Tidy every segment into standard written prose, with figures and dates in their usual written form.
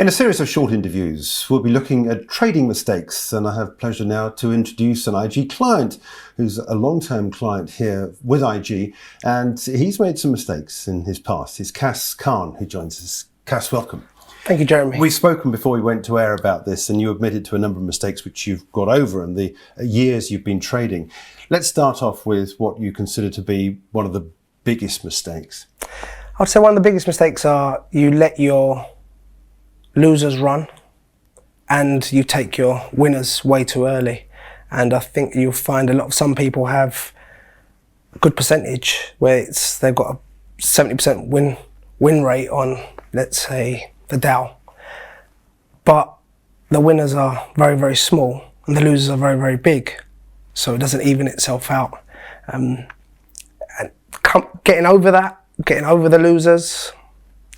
In a series of short interviews, we'll be looking at trading mistakes, and I have pleasure now to introduce an IG client who's a long-term client here with IG, and he's made some mistakes in his past. It's Kassar Khan who joins us. Kass, welcome. Thank you, Jeremy. We've spoken before we went to air about this, and you admitted to a number of mistakes which you've got over in the years you've been trading. Let's start off with what you consider to be one of the biggest mistakes. I'd say one of the biggest mistakes are you let your losers run and you take your winners way too early. And I think you'll find some people have a good percentage where they've got a 70% win rate on, let's say, the Dow. But the winners are very, very small and the losers are very, very big. So it doesn't even itself out. And getting over that, getting over the losers,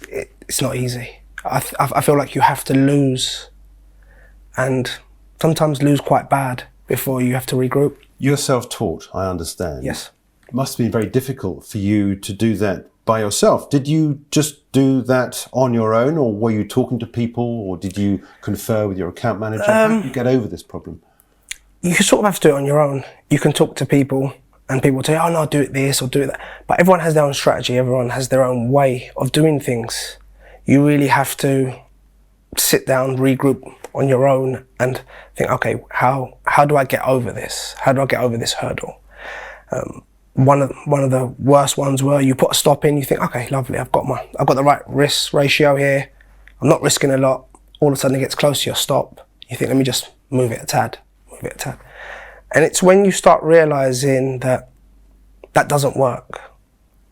it's not easy. I feel like you have to lose, and sometimes lose quite bad before you have to regroup. You're self-taught, I understand. Yes. It must have been very difficult for you to do that by yourself. Did you just do that on your own, or were you talking to people, or did you confer with your account manager? How did you get over this problem? You sort of have to do it on your own. You can talk to people and people will tell you, oh no, do it this or do it that. But everyone has their own strategy. Everyone has their own way of doing things. You really have to sit down, regroup on your own and think, okay, how do I get over this? How do I get over this hurdle? One of the worst ones were you put a stop in, you think, okay, lovely, I've got the right risk ratio here. I'm not risking a lot. All of a sudden it gets close to your stop. You think, let me just move it a tad. And it's when you start realizing that doesn't work.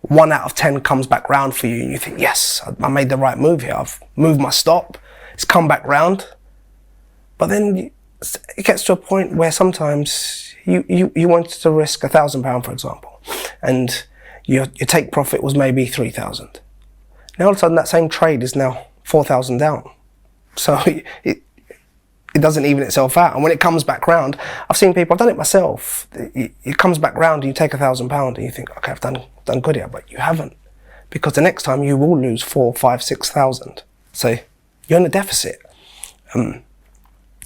1 out of 10 comes back round for you and you think, yes, I made the right move here. I've moved my stop. It's come back round. But then it gets to a point where sometimes you wanted to risk £1,000, for example, and your take profit was maybe 3,000. Now all of a sudden that same trade is now 4,000 down. So it doesn't even itself out. And when it comes back round, I've seen people, I've done it myself. It comes back round and you take £1,000 and you think, okay, I've done good here, but you haven't. Because the next time you will lose 4, 5, 6,000. So you're in a deficit.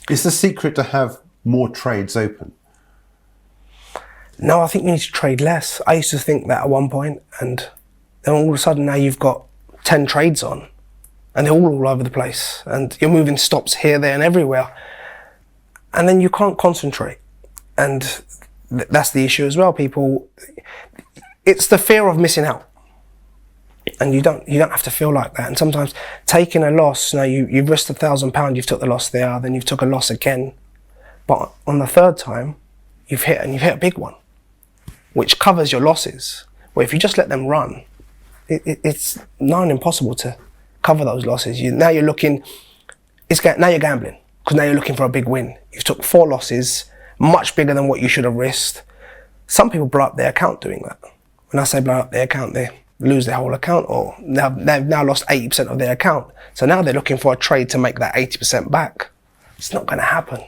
Is the secret to have more trades open? No, I think you need to trade less. I used to think that at one point, and then all of a sudden now you've got 10 trades on. And they're all over the place. And you're moving stops here, there and everywhere. And then you can't concentrate. And that's the issue as well. People, it's the fear of missing out. And you don't have to feel like that. And sometimes taking a loss, now you've risked £1,000, you've took the loss there, then you've took a loss again. But on the third time, you've hit a big one, which covers your losses. Where if you just let them run, it's nigh impossible to cover those losses. Now you're gambling, because now you're looking for a big win. You've took 4 losses, much bigger than what you should have risked. Some people blow up their account doing that. When I say blow up their account, they lose their whole account, or they've now lost 80% of their account. So now they're looking for a trade to make that 80% back. It's not going to happen.